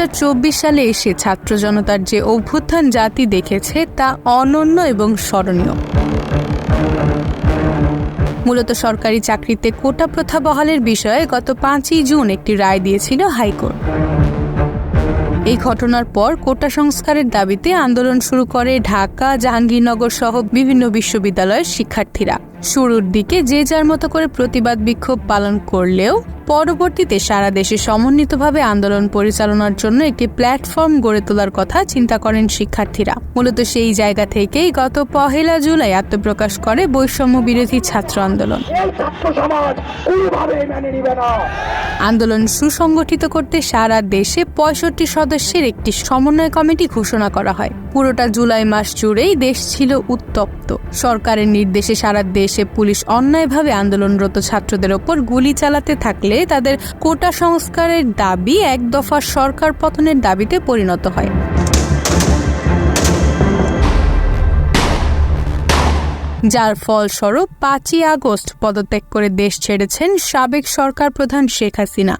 2024 সালে এসে ছাত্র জনতার যে অভ্যুত্থান জাতি দেখেছে তা অনন্য এবং স্মরণীয়। মূলত সরকারি চাকরিতে কোটা প্রথা বহালের বিষয়ে গত 5ই জুন একটি রায় দিয়েছিল হাইকোর্ট। এই ঘটনার পর কোটা সংস্কারের দাবিতে আন্দোলন শুরু করে ঢাকা, জাহাঙ্গীরনগর সহ বিভিন্ন বিশ্ববিদ্যালয়ের শিক্ষার্থীরা। শুরুর দিকে যে যার মতো করে প্রতিবাদ বিক্ষোভ পালন করলেও পরবর্তীতে সারা দেশে সমন্বিতভাবে আন্দোলন পরিচালনার জন্য একটি প্ল্যাটফর্ম গড়ে তোলার কথা চিন্তা করেন শিক্ষার্থীরা। মূলত সেই জায়গা থেকেই গত 1 জুলাই আত্মপ্রকাশ করে বৈষম্য বিরোধী ছাত্র আন্দোলন। আন্দোলন সুসংগঠিত করতে সারা দেশে 65 সদস্যের একটি সমন্বয় কমিটি ঘোষণা করা হয়। পুরোটা জুলাই মাস জুড়েই দেশ ছিল উত্তপ্ত। সরকারের নির্দেশে সারা দেশে পুলিশ অন্যায়ভাবে আন্দোলনরত ছাত্রদের ওপর গুলি চালাতে থাকলে তাদের কোটা সংস্কারের দাবি এক দফা সরকার পতনের দাবিতে পরিণত হয়। যার ফলস্বরূপ 5ই আগস্ট পদত্যাগ করে দেশ ছেড়েছেন সাবেক সরকার প্রধান শেখ হাসিনা।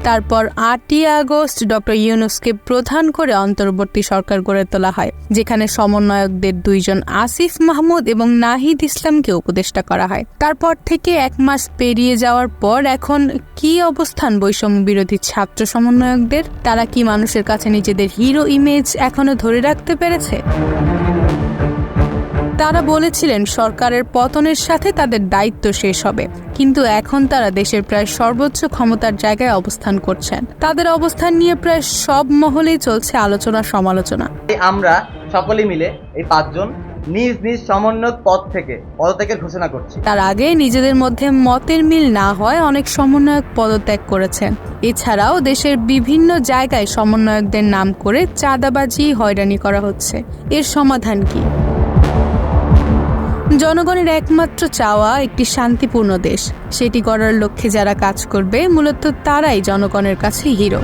তারপর 8ই আগস্ট ডক্টর ইউনূসকে প্রধান করে অন্তর্বর্তী সরকার গড়ে তোলা হয়, যেখানে সমন্বয়কদের 2 জন আসিফ মাহমুদ এবং নাহিদ ইসলামকে উপদেষ্টা করা হয়। তারপর থেকে 1 মাস পেরিয়ে যাওয়ার পর এখন কি অবস্থান বৈষম্য বিরোধী ছাত্র সমন্বয়কদের? তারা কি মানুষের কাছে নিজেদের হিরো ইমেজ এখনো ধরে রাখতে পেরেছে? তারা বলেছিলেন সরকারের পতনের সাথে তাদের দায়িত্ব শেষ হবে, কিন্তু এখন তারা দেশের প্রায় সর্বোচ্চ ক্ষমতার জায়গায় অবস্থান করছেন। তাদের অবস্থান নিয়ে প্রায় সব মহলেই চলছে আলোচনা সমালোচনা। আমরা সকলে মিলে এই 5 জন নিজ নিজ সমন্বয়ক পদ থেকে পদত্যাগের ঘোষণা করছি। তার আগে নিজেদের মধ্যে মতের মিল না হয় অনেক সমন্বয়ক পদত্যাগ করেছেন। এছাড়াও দেশের বিভিন্ন জায়গায় সমন্বয়কদের নাম করে চাঁদাবাজি, হয়রানি করা হচ্ছে। এর সমাধান কি? জনগণের একমাত্র চাওয়া একটি শান্তিপূর্ণ দেশ। সেটি করার লক্ষ্যে যারা কাজ করবে মূলত তারাই জনগণের কাছে হিরো।